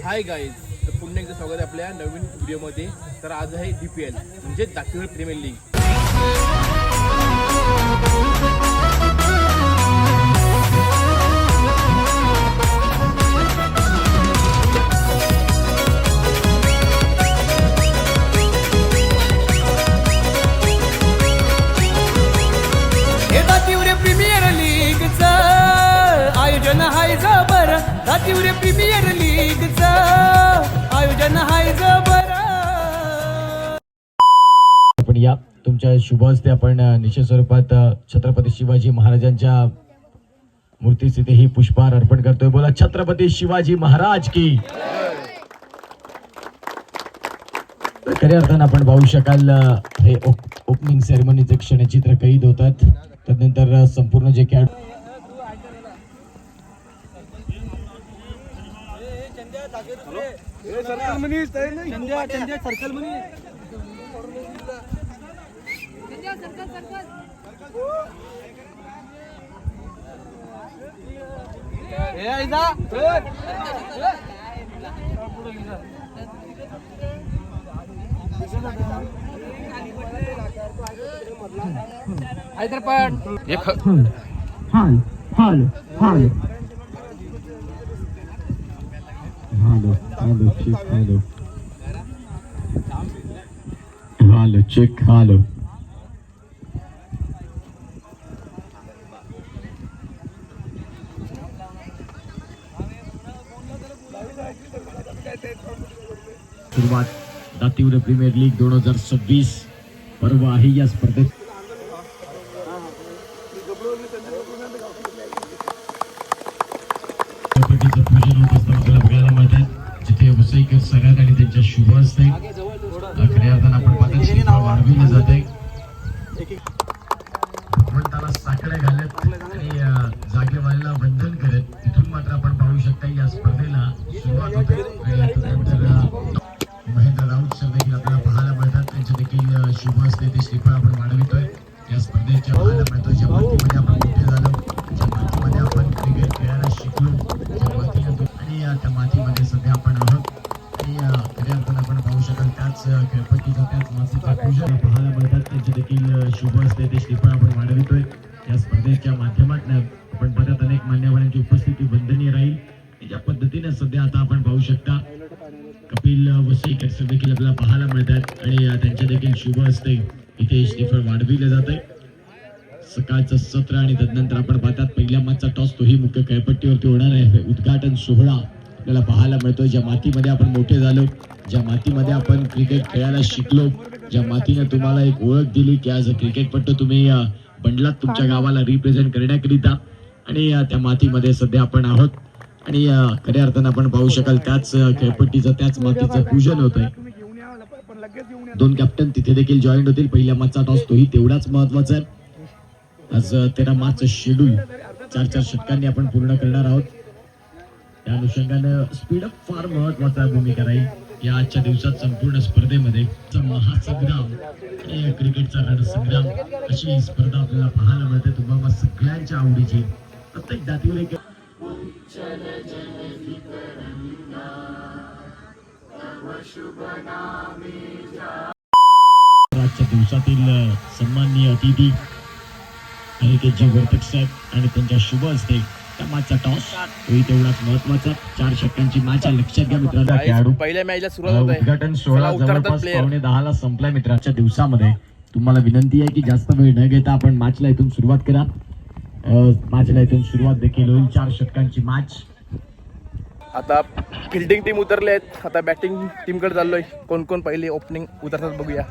Hi guys, तर पुन्हा एकदा स्वागत आहे आपल्या नवीन व्हिडिओमध्ये. तर आज आहे DPL म्हणजे Dativar premier league. Dativar premier लीगचं आयोजन हाय जबर. दातीवर प्रीमियर लीगचं आयोजन हाय जबर. आपण या तुमच्या शुभ हस्ते आपण निश्चित स्वरूपात छत्रपती शिवाजी महाराजांच्या मूर्तीस इथे ही पुष्पहार अर्पण करतोय. बोला छत्रपती शिवाजी महाराज की. खऱ्या अर्थानं आपण पाहू शकाल हे ओपनिंग सेरेमनीचे क्षणचित्र कैद होतात. तदनंतर संपूर्ण जे खेळ हैदराबाद हाल हाल हाल hello hello check hello hello check hello. सुरुवात दातीवर प्रीमियर लीग 2026 पर्व आहे. या स्पर्धेत पूजन होत असताना आपल्याला बघायला मिळतात, जिथे वसईकर सगळ्यात आणि त्यांच्या शुभ हस्ते खऱ्या अर्थानं आपण पाहतो श्रीफळ वाढविले जाते. भगवंताला साकडे घालत आणि जागेवालीला वंदन करत तिथून मात्र आपण पाहू शकता या स्पर्धेला सुरुवात होते. आणि महेंद्र राऊत सर देखील आपल्याला पाहायला मिळतात. त्यांचे देखील शुभ हस्ते ते श्रीफळ आपण वाढवितोय. या स्पर्धेच्या पाहायला मिळतो ज्या मातीमध्ये आपण मोठे झालो, ज्या मातीमध्ये आपण क्रिकेट खेळायला शिकलो, ज्या मातीने आणि त्या मातीमध्ये सध्या आपण आहोत. आणि खऱ्या अर्थानं आपण पाहू शकाल त्याच खेळपट्टीचं त्याच मातीचं पूजन पाहायला मिळतात. त्यांचे देखील शुभ हस्ते ते श्रीफळ आपण वाढवितोय. या स्पर्धेच्या माध्यमातून आपण पाहतात अनेक मान्यवरांची उपस्थिती वंदनीय राहील. ज्या पद्धतीने सध्या आता आपण पाहू शकता कपिल वसईकर सर देखील आपल्याला पाहायला मिळतात आणि त्यांच्या देखील शुभ हस्ते इथे श्रीफळ वाढविले जात आहे. सकाळचं सत्र आणि तदनंतर आपण पाहतात पहिल्या मॅचचा टॉस तोही मुख्य खेळपट्टीवरती होणार आहे. उद्घाटन सोहळा आपल्याला पाहायला मिळतोय. ज्या मातीमध्ये आपण मोठे झालो, ज्या मातीमध्ये आपण क्रिकेट खेळायला शिकलो, ज्या मातीने तुम्हाला एक ओळख दिली की आज क्रिकेटपट्टू तुम्ही बनलात तुमच्या गावाला रिप्रेझेंट करण्याकरिता. आणि त्या मातीमध्ये सध्या आपण आहोत. आणि खऱ्या अर्थानं आपण पाहू शकाल त्याच खेळपट्टीचं त्याच मातीचं पूजन होत आहे. दोन कॅप्टन तिथे देखील जॉईंट होतील. पहिल्या मॅचचा टॉस तोही तेवढाच महत्वाचा आहे. आज 13 मार्चचं शेड्यूल 4-4 षटकांनी आपण पूर्ण करणार आहोत. त्या अनुषंगानं स्पीडअप फार महत्वाचा भूमिका राहील या आजच्या दिवसात. संपूर्ण स्पर्धेमध्ये महासंग्राम आणि क्रिकेटचा रणसंग्राम अशी स्पर्धा आपल्याला पाहायला मिळते. तुम्हाला सगळ्यांच्या आवडीची प्रत्येक दातीवर एक आजच्या दिवसातील सन्माननीय अतिथी अनिकेतजी वर्तक साहेब आणि त्यांच्या शुभ हस्ते त्या मॅचचा टॉस तोही तेवढाच महत्वाचा. 4 षटकांची मॅच लक्षात घ्या मित्रांनो. खेळाडू पहिल्या मॅचला सुरुवात होत आहे. उद्घाटन सोहळा जवळपास 9:45 संपलाय. मित्रांच्या दिवसामध्ये तुम्हाला विनंती आहे की जास्त वेळ न घेता आपण मॅचला इथून सुरुवात करा. मॅचला इथून सुरुवात देखील होईल. 4 षटकांची मॅच. आता फिल्डिंग टीम उतरले आहेत. आता बॅटिंग टीमकडे चाललोय. कोण कोण पहिले ओपनिंग उतरतात बघूया.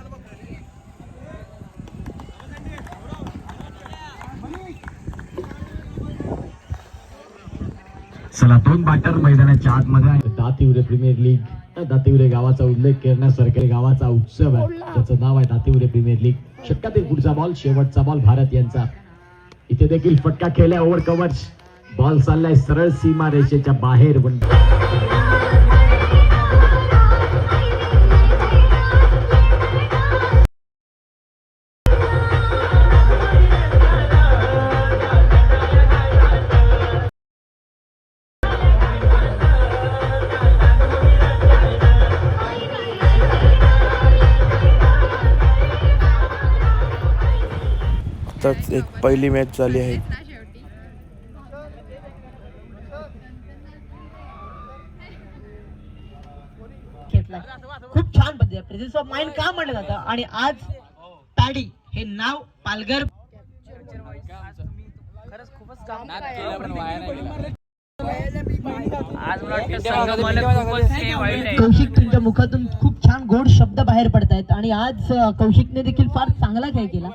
चला 2 बॅटर मैदानाच्या आतमध्ये. दातीवर प्रीमियर लीग दातीवर गावाचा उल्लेख करण्यासारखे गावाचा उत्सव आहे ज्याचं नाव आहे दातीवर प्रीमियर लीग. षटकातील पुढचा बॉल शेवटचा बॉल भारत यांचा. इथे देखील फटका खेळलाय. ओव्हर कव्हर बॉल चाललाय सरळ सीमा रेषेच्या बाहेर. आत्ताच एक पहिली मॅच झाली आहे. खूप छान पद्धतीने प्रेझेन्स ऑफ माइंड का म्हणलं जातं. आणि आज ताडी हे नाव पालघर कौशिक तुमच्या मुखातून खूप छान गोड शब्द बाहेर पडत आहेत आणि आज कौशिकने देखील फार चांगला खेळ केला.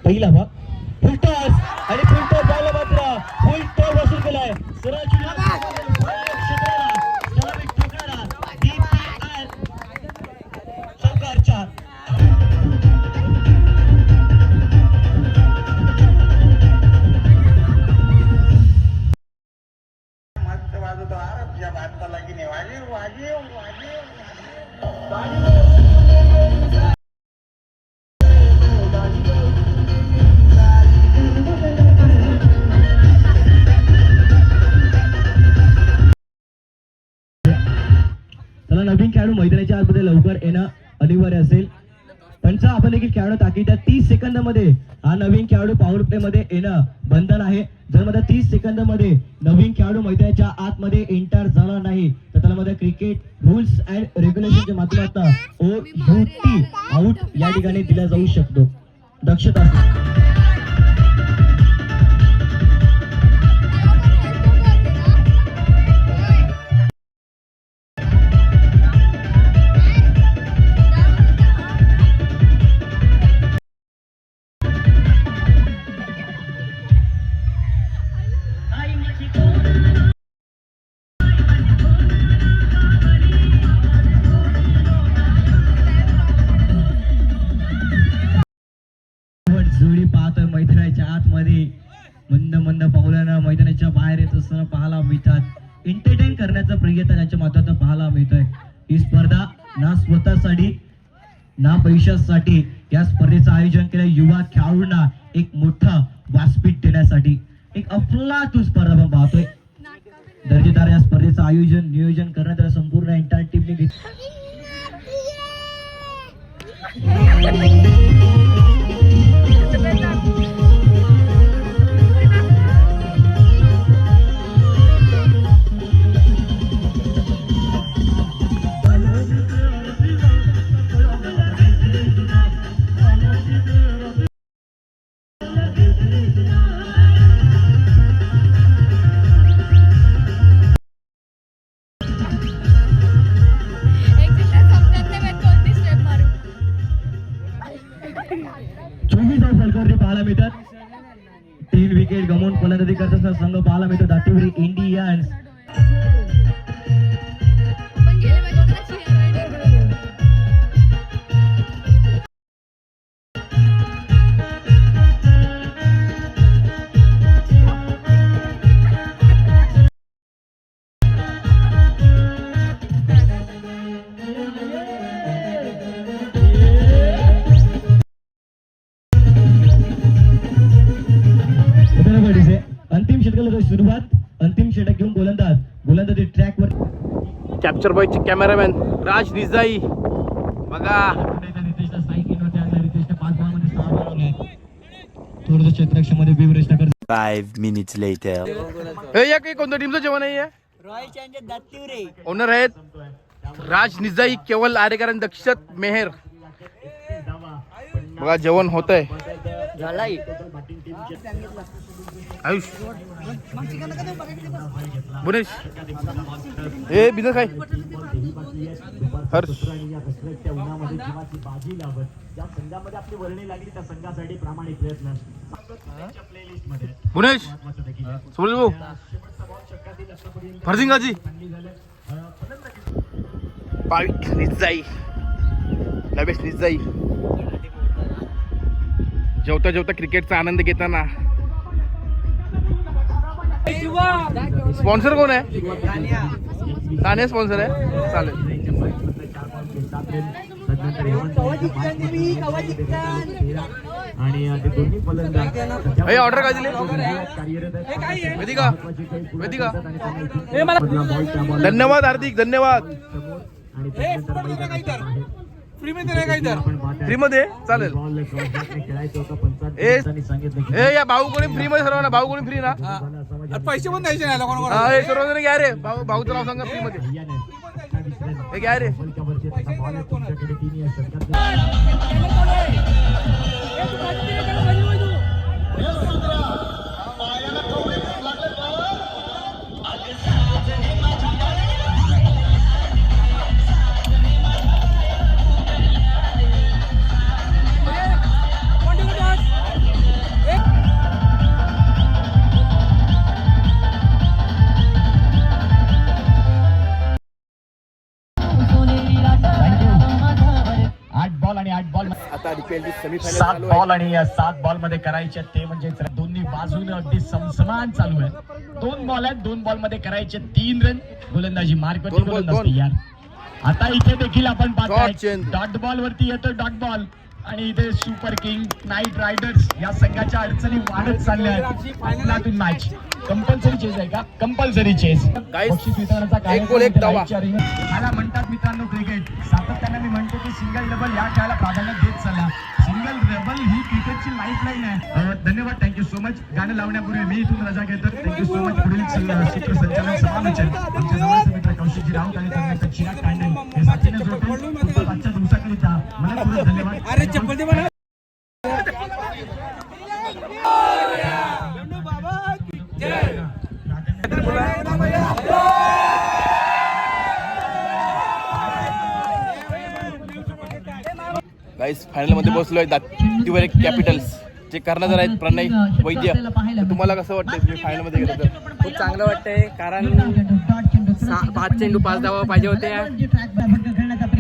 पहिला भाग फुल टॉस आणि फुल टॉस झाला मात्र फुल टॉस वसूल केलाय. त्याला नवीन खेळाडू मैदानाच्या आतमध्ये लवकर येणं अनिवार्य असेल. पंच आपण देखील खेळाडू ताकीद 30 सेकंदामध्ये हा नवीन खेळाडू पॉवर प्ले मध्ये येणं बंधन आहे. जर मध्ये 30 सेकंदामध्ये नवीन खेळाडू मैदानाच्या आतमध्ये एंटर झाला नाही तर त्याला मध्ये क्रिकेट रूल्स अँड रेग्युलेशनच्या माध्यमातून OUT आउट या ठिकाणी दिला जाऊ शकतो. दक्षता जोडी पाहतोय मैदानाच्या आतमध्ये मंद मंद पावलानं मैदानाच्या बाहेर येत असताना पाहायला मिळतात. एंटरटेन करण्याचा प्रयत्न त्यांच्या माध्यमातून पाहायला मिळतोय. ही स्पर्धा ना स्वतःसाठी ना पैशासाठी या स्पर्धेचं आयोजन केलं. युवा खेळाडूंना एक मोठा व्यासपीठ देण्यासाठी एक अफलातून स्पर्धा आपण पाहतोय. दर्जेदार या स्पर्धेचं आयोजन नियोजन करण्यात आलं संपूर्ण एंटायर टीमने. पाहायला मिळतात. 3 विकेट गमावून फलंदाजी करत असताना संघ पाहायला मिळतो दातीवरी इंडियन्स. अंतिम षटकाला सुरुवात. अंतिम षटक घेऊन गोलंदाजी ट्रॅक वर. कॅप्चर बॉयचे कॅमेरामॅन राज निजाई बघा. थोडंसं क्षेत्ररक्षणामध्ये विवरेचना कर. 5 minutes later. हे या काही कोणत्या टीमचं जेवण आहे? ओनर आहेत राज निजाई, केवल आरेकर आणि दक्षित मेहर. बघा जेवण होत आहे. आयुष बुनेश हे बिझनेस काय हर्ष बुनेश सुनील भाऊ फरसिंगाजी पाविक निजाई लबेश निजाई जेवता जेवता क्रिकेटचा आनंद घेताना. स्पॉन्सर कोण आहे? तान्या स्पॉन्सर आहे. चालेल. ऑर्डर काय दिली? वेदिका वेदिका धन्यवाद हार्दिक धन्यवाद. आणि त्यानंतर मैदानाच्या बाहेर फ्री मध्ये चालेल. बॉल क्रॉसबॅकने खेळायचं होतं पण ए सांगितलं की ए या भाऊ कोणी फ्री मध्ये सर्वांना भाऊ कोणी फ्री ना पैसे पण द्यायचे नाही लोकांना. हा हे सर्वजण घ्या रे भाऊ भाऊचं नाव सांगा फ्री मध्ये भैयाने 28 रन हे घ्या रे. बॉलच्या त्याचा बॉल आहे तुमच्याकडे 3 या षटकात आठ बॉल आणि 8 बॉल आता IPL ची सेमीफायनल 7 चालू आहे. बॉल आणि या 7 बॉल मध्ये करायचे ते म्हणजे दोन्ही बाजूने अगदी समसमान चालू आहे. 2 बॉल आहेत 2 बॉल मध्ये करायचे 3 रन. गोलंदाजी मार्कवरती दोन बॉल, गोलंदाज तयार. आता इथे देखील आपण Short पाहतोय change. डॉट बॉल वरती येतो डॉट बॉल आणि इथे सुपर किंग नाईट रायडर्स या संघाच्या अडचणी वाढत चालल्या आहेत. आपल्यातून मॅच कंपल्सरी चेस आहे का? Compulsory chess. Guys, बक्षीस वितरणाचा एक गोल, एक धावा. मला म्हणतात मित्रांनो क्रिकेट सातत्याने मी म्हणतो की सिंगल डबल या खेळाला प्राधान्य देत चला. सिंगल डबल ही क्रिकेटची लाईफलाईन आहे. धन्यवाद, थँक्यू सो मच. गाणं लावण्यापूर्वी मी इथून रजा घेतो. Thank you so much. पुढील सूत्रसंचालन समालोचन आमचे जवळचे मित्र कौशिकजी राऊत आणि त्यानंतर चिराग तांडे हे साथीने जोडतो. आजच्या दिवसाकरिता मला धन्यवाद. अरे चप्पल दे मला. गाईस फायनल मध्ये बसलोय दातीवर कॅपिटल्स जे कर्णधार आहेत प्रणय वैद्य. तुम्हाला कसं वाटतंय तुम्ही फायनल मध्ये गेलं तर? खूप चांगलं वाटतंय कारण 5 चेंडू 5 धावा पाहिजे होते.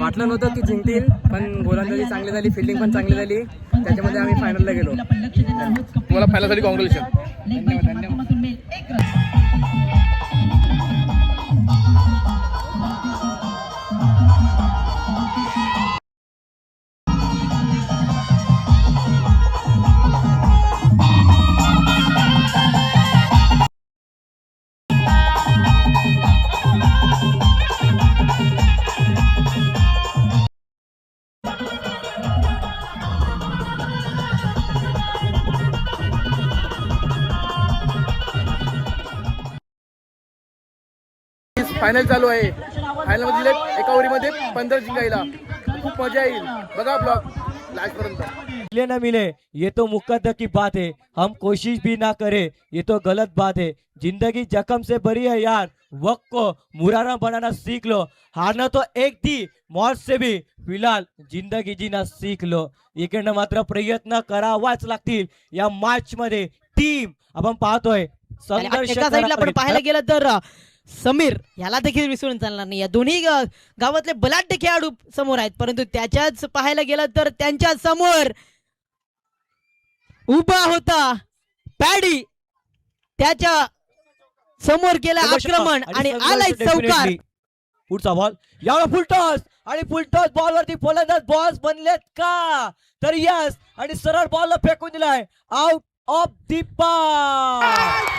वाटलं नव्हतं की जिंकतील पण गोलंदाजी चांगली झाली, फिल्डिंग पण चांगली झाली, त्याच्यामध्ये आम्ही फायनलला गेलो. तुम्हाला फायनलसाठी कॉंग्रॅच्युलेशन. फायनल चालू आहे. फायनल मध्ये दिले एका ओव्हरीमध्ये 15 जिंकायला. खूप मजा येईल. बघा ब्लॉग लास्ट पर्यंत. मिले ना मिले ये तो मुकद्दर की बात है, हम कोशिश भी ना करे ये तो गलत बात है. जिंदगी जख्म से भरी है यार, वक्त को मुरारा बनाना सीख लो. हारना तो एक थी, मौत से भी फिलहाल जिंदगी जीना सीख लो. इकडनं मात्र प्रयत्न करावाच लागतील. या मॅच मध्ये टीम आपण पाहतोय संघर्ष एका साईडला आपण पाहायला गेलं तर समीर याला देखील विसरून चालणार नाही. या दोन्ही गावातले बलाढ्य खेळाडू समोर आहेत, परंतु त्याच्याच पाहायला गेलं तर त्यांच्या समोर उभा होता पॅडी. त्याच्या समोर केलं आक्रमण आणि आलाय चौकार. पुढचा बॉल यावेळा फुलटॉस आणि फुलटॉस बॉल वरती फलंदाज बॉल्स बनलेत का तर यस आणि सरळ बॉल फेकून दिलाय आउट ऑफ दी पार्क.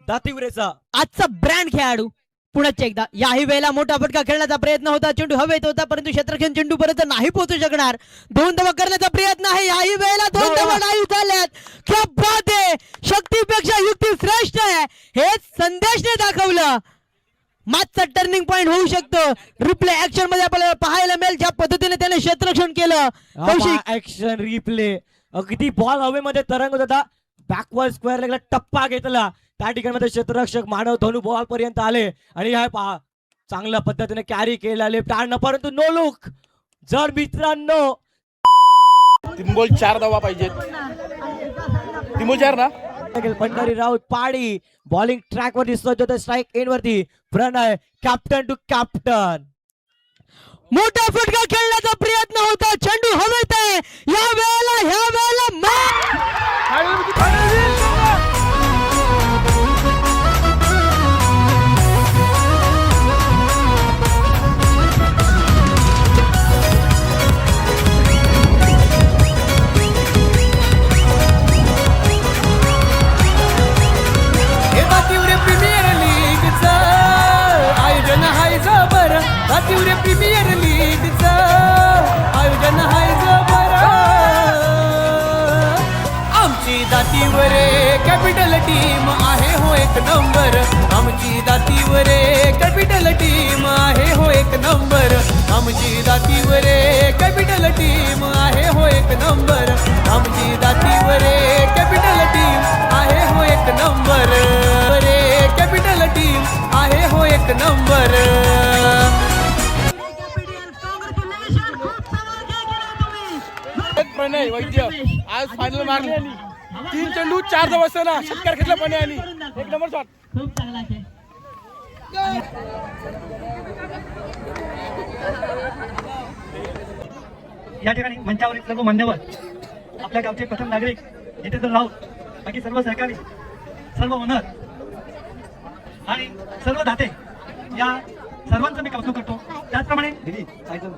दातीवरेचा आजचा ब्रँड खेळाडू पुण्याच्या एकदा. याही वेळेला मोठा फटका खेळण्याचा प्रयत्न होता. चेंडू हवेत होता परंतु क्षेत्ररक्षण चेंडू पर्यंत नाही पोहोचू शकणार. 2 धावा करण्याचा प्रयत्न आहे. याही वेळेला 2 धावा नाही झाल्यात. क्या बात आहे. शक्तीपेक्षा युक्ती श्रेष्ठ आहे हे संदेशने दाखवलं. मॅचचा टर्निंग पॉइंट होऊ शकतो. रिप्ले ऍक्शन मध्ये आपल्याला पाहायला मिळेल ज्या पद्धतीने त्याने क्षेत्ररक्षण केलं. कौशिक ऍक्शन रिप्ले अगदी बॉल हवेमध्ये तरंगत होता. बॅकवर्ड स्क्वेअर लेगला टप्पा घेतला. त्या ठिकाणी क्षेत्ररक्षक मानव धनु बॉल पर्यंत आले आणि हा पहा चांगल्या पद्धतीने कॅरी केला लेफ्ट हँड परंतु नो लुक. जर मित्रांनो 3 बॉल 4 धावा पाहिजेत. 3 बॉल 4 ना. पंढरी राऊत पाडी बॉलिंग ट्रॅक वर दिसत होते. स्ट्राईक एंड वरती प्रणय कॅप्टन टू कॅप्टन. मोठा फटका खेळण्याचा प्रयत्न होता. चेंडू हवेत आहे. या वेळेला कॅपिटल टीम आहे हो एक नंबर आमची दातीवर कॅपिटल टीम आहे हो एक नंबर आमची दातीवर कॅपिटल टीम आहे हो एक नंबर आमची दातीवर कॅपिटल टीम आहे हो एक नंबर कॅपिटल टीम आहे हो एक नंबर प्रणय वैद्य आज फायनल मारली आणि 3 चेंडू 4 धावा असताना षटकार घेतला पण आणि एक नंबर शॉट. खूप चांगला खेळ. या ठिकाणी मंचावरील सर्व मान्यवर, आपल्या गावचे प्रथम नागरिक, जितेंद्र राऊत, बाकी सर्व सहकारी, सर्व ओनर आणि सर्व दाते, या सर्वांचं मी कौतुक करतो. त्याचप्रमाणे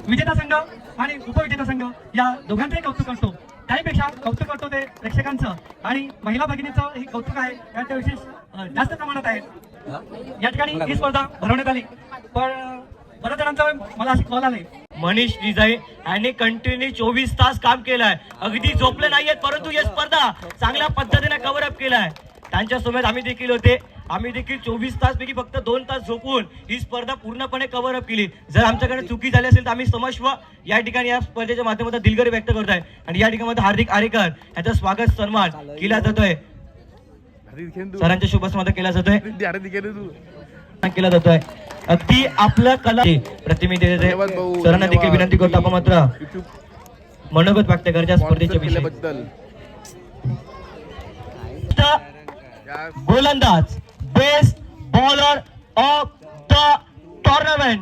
विजेता संघ आणि उपविजेता संघ या दोघांचंही कौतुक करतो. त्याहीपेक्षा कौतुक करतो ते प्रेक्षकांचं आणि महिला भगिनीचं हे कौतुक आहे, त्यांचं विशेष जास्त प्रमाणात आहे. या ठिकाणी ही स्पर्धा भरवण्यात आली, पण बऱ्याच जणांचं मला अशी कॉल आले. मनीष डिझाई यांनी कंटिन्यू 24 तास काम केलंय, अगदी झोपले नाहीयेत, परंतु ही स्पर्धा चांगल्या पद्धतीने कव्हर अप केलाय. त्यांच्यासोबत आम्ही देखील होते. आम्ही देखील 24 तास पैकी फक्त 2 तास झोपून ही स्पर्धा पूर्णपणे कव्हर अप केली. जर आमच्याकडे चुकी झाली असेल तर आम्ही क्षमस्व या ठिकाणी या स्पर्धेच्या माध्यमातून दिलगिरी व्यक्त करत आहे. आणि या ठिकाणी हार्दिक आरेकर यांचा स्वागत सन्मान केला जातोय, सरांच्या शुभ स्मरण केला जातोय, केला जातोय. अगदी आपलं कला प्रतिनिधी देते. सरांना देखील विनंती करतो आपण मात्र मनोगत व्यक्त करायच्या स्पर्धेच्या विषयाबद्दल. गोलंदाज best bowler of the tournament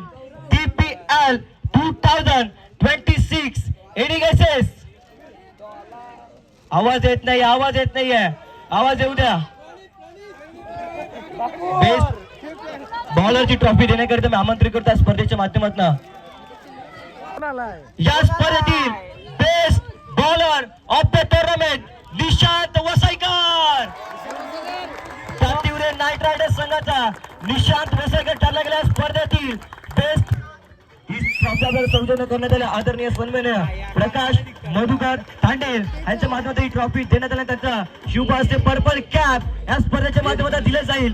DPL 2026 any guesses? आवाज येत नाही, आवाज येत नाहीये, आवाज येऊ द्या. बेस्ट बॉलरची ट्रॉफी देण्याकरिता मी आमंत्रित करतो स्पर्धेच्या माध्यमातून. या स्पर्धेतील best bowler of the tournament Nishant Vasaikar. तीव्र नाईट रायडर्स संघाचा निशांत वसईकर ठरला गेला स्पर्धेतील बेस्ट. ही ट्रॉफी सौजन्य करण्यात आले आदरणीय सन्माननीय प्रकाश मधुकर तांडेल यांच्या माध्यमातून ही ट्रॉफी देण्यात आली. त्यांचा शुभ हस्ते पर्पल कॅप या स्पर्धेच्या माध्यमातून दिले जाईल.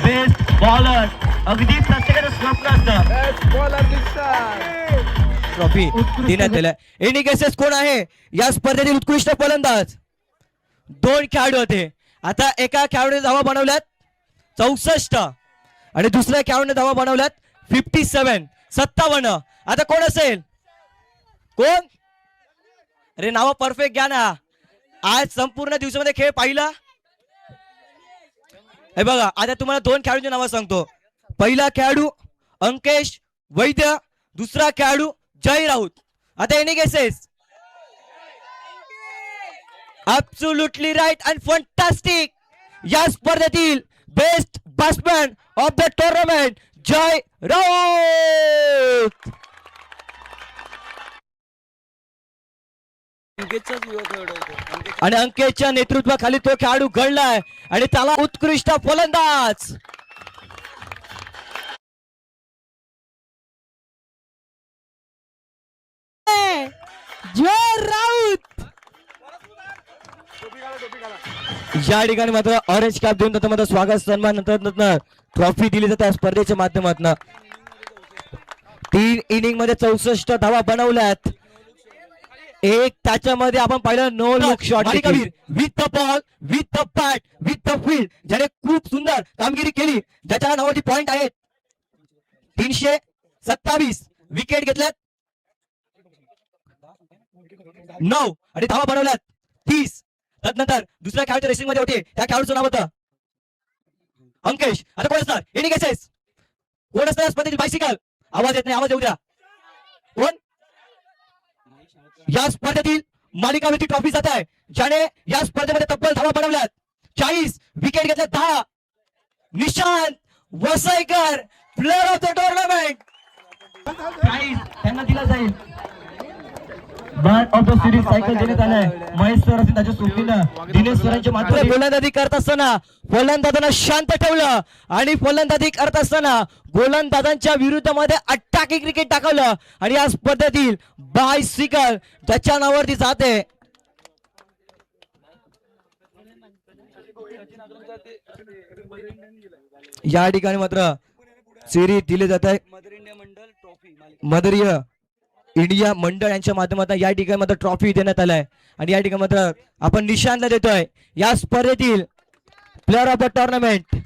बेस्ट बॉलर अगदी प्रत्येकाचं स्वप्न असतं. ट्रॉफी देण्यात आल्या. एनी गेसेस कोण आहे या स्पर्धेतील उत्कृष्ट फलंदाज? 2 खेळाडू होते. आता एका खेळाडूने धावा बनवल्यात 64 आणि दुसऱ्या खेळाडूने धावा बनवल्यात 57. आता कोण असेल? कोण? अरे नाव परफेक्ट घ्या ना. आज संपूर्ण दिवसामध्ये खेळ पाहिला. हे बघा, आता तुम्हाला 2 खेळाडूंची नावं सांगतो. पहिला खेळाडू अंकेश वैद्य, दुसरा खेळाडू जय राऊत. आता any guesses? Absolutely right and fantastic. या स्पर्धेतील best batsman of the tournament Jay Raut. आणि अंकेशच्या नेतृत्वाखाली तो खेळाडू घडलाय आणि त्याला उत्कृष्ट फलंदाज. जय राऊत. या ठिकाणी मात्र ऑरेंज कॅप देऊन त्याचं मात्र स्वागत सन्मान नंतर ट्रॉफी दिली जाते स्पर्धेच्या माध्यमातून. 3 इनिंग मध्ये 64 धावा बनवल्यात. एक त्याच्यामध्ये आपण पाहिलं no look shot with the ball, with the bat, with the field, ज्याने खूप सुंदर कामगिरी केली, ज्याच्या नावाची पॉइंट आहेत 327. विकेट घेतल्यात 9 आणि धावा बनवल्यात 30. त्यानंतर दुसऱ्या खेळाडूच्या रेसिंग मध्ये होते, त्या खेळाडूचं नाव होतं अंकेश. आता कोण असणार? Any guesses? कोण असणार स्पर्धेतील बायसिकल? आवाज येत नाही, आवाज येऊ द्या. कोण? या स्पर्धेतील मालिकावीरची ट्रॉफी जात आहे, ज्याने या स्पर्धेमध्ये तब्बल धावा बनवल्यात 40. विकेट घेतल्या 10. Nishant Vasaikar player of the tournament. Prize त्यांना दिला जाईल. Bat of the series cycle देण्यात आलाय महेश सर असेल त्याच्या सोबतीनं दिनेश सरांच्या माध्यमातून. गोलंदाजी करत असताना फलंदाजांना शांत ठेवलं आणि फलंदाजी करत असताना गोलंदाजांच्या विरुद्धमध्ये अट्टाकी क्रिकेट टाकवलं आणि या स्पर्धेतील बायसिकल त्याच्या नावावरती जाते. या ठिकाणी मात्र सिरीज दिले जात आहे मदर इंडिया मंडळ यांच्या माध्यमातून या ठिकाणी मात्र ट्रॉफी देण्यात आलाय आणि या ठिकाणी मात्र आपण निशांतला देतोय या स्पर्धेतील player of the tournament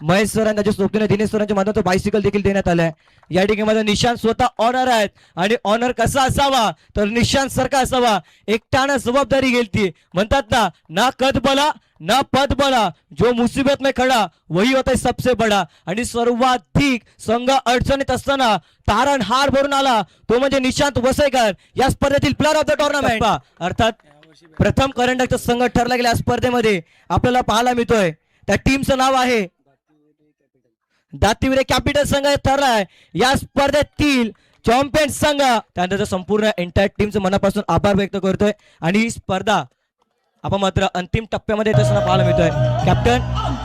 Mahesh sir त्याच्या सोबतीने दिनेश सरांच्या माध्यमातून बायसिकल देखील देण्यात आलाय. या ठिकाणी माझा निशांत स्वतः ऑनर आहेत आणि ऑनर कसा असावा तर निशांत सारखा असावा. एकट्यानं जबाबदारी घेतली म्हणतात ना कद बला ना पद बला जो मुसीबत में खडा वही होता सबसे बडा. आणि सर्वाधिक संघ अडचणीत असताना तारणहार भरून आला तो म्हणजे निशांत वसईकर या स्पर्धेतील प्लेअर ऑफ द टुर्नामेंट. अर्थात प्रथम करंडकचा संघ ठरला गेला स्पर्धेमध्ये आपल्याला पाहायला मिळतोय. त्या टीमचं नाव आहे दातिवरे कॅपिटल संघ ठरलाय या स्पर्धेतील चॅम्पियन संघ. त्यानंतर संपूर्ण एंटायर टीमचं मनापासून आभार व्यक्त करतोय आणि ही स्पर्धा आपण मात्र अंतिम टप्प्यामध्ये येत असताना पाहायला मिळतोय. कॅप्टन